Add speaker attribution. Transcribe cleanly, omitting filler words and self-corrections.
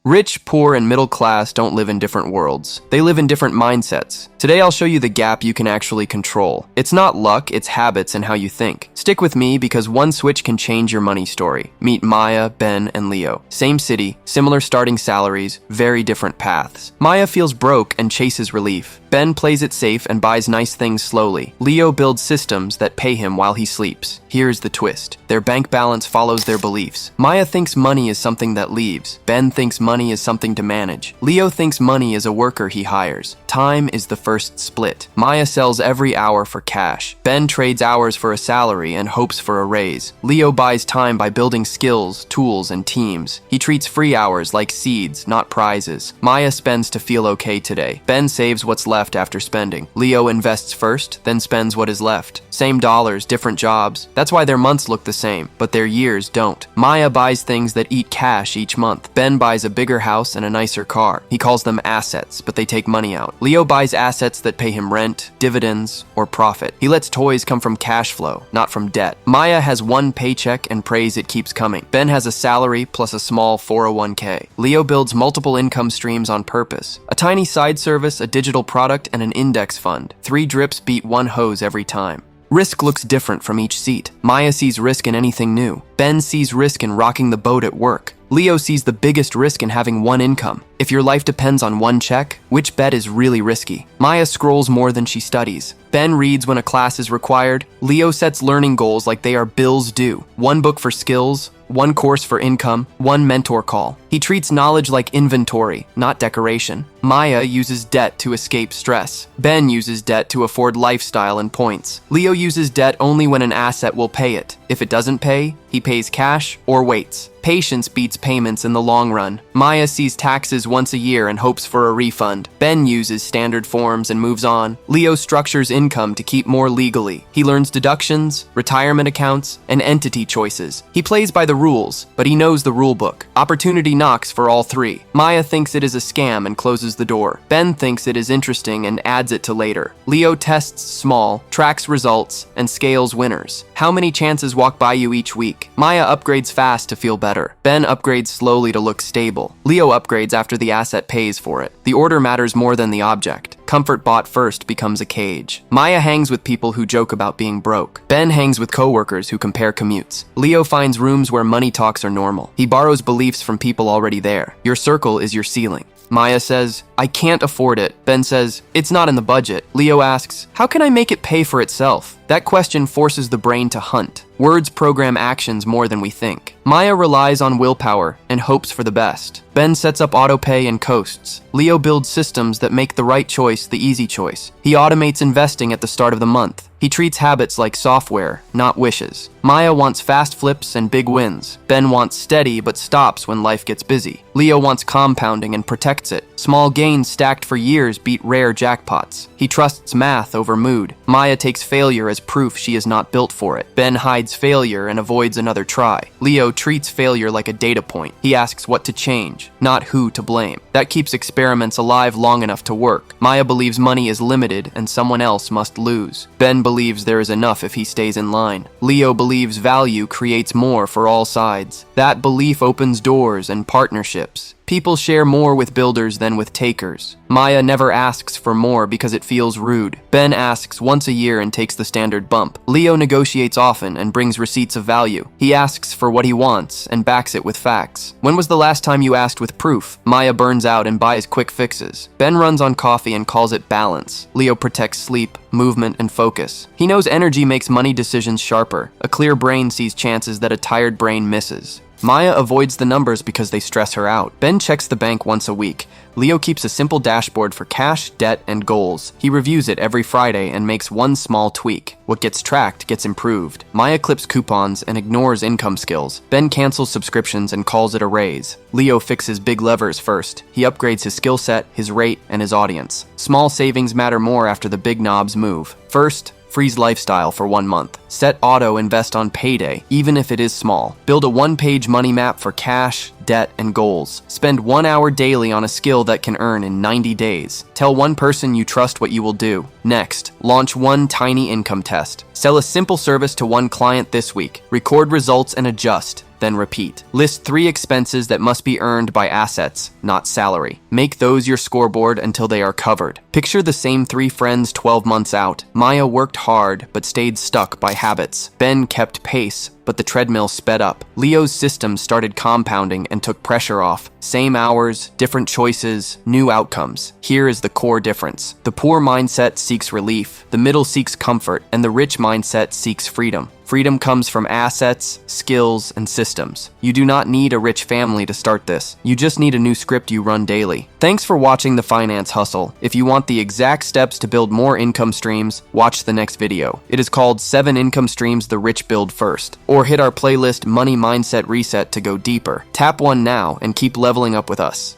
Speaker 1: Rich, poor, and middle class don't live in different worlds. They live in different mindsets. Today I'll show you the gap you can actually control. It's not luck, it's habits and how you think. Stick with me because one switch can change your money story. Meet Maya, Ben, and Leo. Same city, similar starting salaries, very different paths. Maya feels broke and chases relief. Ben plays it safe and buys nice things slowly. Leo builds systems that pay him while he sleeps. Here's the twist. Their bank balance follows their beliefs. Maya thinks money is something that leaves. Ben thinks money is something to manage. Leo thinks money is a worker he hires. Time is the first split. Maya sells every hour for cash. Ben trades hours for a salary and hopes for a raise. Leo buys time by building skills, tools, and teams. He treats free hours like seeds, not prizes. Maya spends to feel okay today. Ben saves what's left after spending. Leo invests first, then spends what is left. Same dollars, different jobs. That's why their months look the same, but their years don't. Maya buys things that eat cash each month. Ben buys a bigger house and a nicer car. He calls them assets, but they take money out. Leo buys assets that pay him rent, dividends, or profit. He lets toys come from cash flow, not from debt. Maya has one paycheck and prays it keeps coming. Ben has a salary plus a small 401k. Leo builds multiple income streams on purpose. A tiny side service, a digital product, and an index fund. 3 drips beat 1 hose every time. Risk looks different from each seat. Maya sees risk in anything new. Ben sees risk in rocking the boat at work. Leo sees the biggest risk in having one income. If your life depends on one check, which bet is really risky? Maya scrolls more than she studies. Ben reads when a class is required. Leo sets learning goals like they are bills due. 1 book for skills, 1 course for income, 1 mentor call. He treats knowledge like inventory, not decoration. Maya uses debt to escape stress. Ben uses debt to afford lifestyle and points. Leo uses debt only when an asset will pay it. If it doesn't pay, he pays cash or waits. Patience beats payments in the long run. Maya sees taxes once a year and hopes for a refund. Ben uses standard forms and moves on. Leo structures income to keep more legally. He learns deductions, retirement accounts, and entity choices. He plays by the rules, but he knows the rule book. Opportunity knocks for all 3. Maya thinks it is a scam and closes the door. Ben thinks it is interesting and adds it to later. Leo tests small, tracks results, and scales winners. How many chances walk by you each week? Maya upgrades fast to feel better. Ben upgrades slowly to look stable. Leo upgrades after the asset pays for it. The order matters more than the object. Comfort bought first becomes a cage. Maya hangs with people who joke about being broke. Ben hangs with coworkers who compare commutes. Leo finds rooms where money talks are normal. He borrows beliefs from people already there. Your circle is your ceiling. Maya says, I can't afford it. Ben says, it's not in the budget. Leo asks, how can I make it pay for itself? That question forces the brain to hunt. Words program actions more than we think. Maya relies on willpower and hopes for the best. Ben sets up autopay and coasts. Leo builds systems that make the right choice the easy choice. He automates investing at the start of the month. He treats habits like software, not wishes. Maya wants fast flips and big wins. Ben wants steady but stops when life gets busy. Leo wants compounding and protects it. Small gains stacked for years beat rare jackpots. He trusts math over mood. Maya takes failure as proof she is not built for it. Ben hides failure and avoids another try. Leo treats failure like a data point. He asks what to change, not who to blame. That keeps experiments alive long enough to work. Maya believes money is limited and someone else must lose. Ben believes there is enough if he stays in line. Leo believes value creates more for all sides. That belief opens doors and partnerships. People share more with builders than with takers. Maya never asks for more because it feels rude. Ben asks once a year and takes the standard bump. Leo negotiates often and brings receipts of value. He asks for what he wants and backs it with facts. When was the last time you asked with proof? Maya burns out and buys quick fixes. Ben runs on coffee and calls it balance. Leo protects sleep, movement, and focus. He knows energy makes money decisions sharper. A clear brain sees chances that a tired brain misses. Maya avoids the numbers because they stress her out. Ben checks the bank once a week. Leo keeps a simple dashboard for cash, debt, and goals. He reviews it every Friday and makes one small tweak. What gets tracked gets improved. Maya clips coupons and ignores income skills. Ben cancels subscriptions and calls it a raise. Leo fixes big levers first. He upgrades his skill set, his rate, and his audience. Small savings matter more after the big knobs move. First, freeze lifestyle for 1 month. Set auto invest on payday, even if it is small. Build a 1-page money map for cash, debt, and goals. Spend 1 hour daily on a skill that can earn in 90 days. Tell one person you trust what you will do. Next, launch one tiny income test. Sell a simple service to one client this week. Record results and adjust. then repeat. List 3 expenses that must be earned by assets, not salary. Make those your scoreboard until they are covered. Picture the same 3 friends 12 months out. Maya worked hard but stayed stuck by habits. Ben kept pace, but the treadmill sped up. Leo's system started compounding and took pressure off. Same hours, different choices, new outcomes. Here is the core difference. The poor mindset seeks relief, the middle seeks comfort, and the rich mindset seeks freedom. Freedom comes from assets, skills, and systems. You do not need a rich family to start this. You just need a new script you run daily. Thanks for watching The Finance Hustle. If you want the exact steps to build more income streams, watch the next video. It is called 7 Income Streams the Rich Build First. Or hit our playlist Money Mindset Reset to go deeper. Tap one now and keep leveling up with us.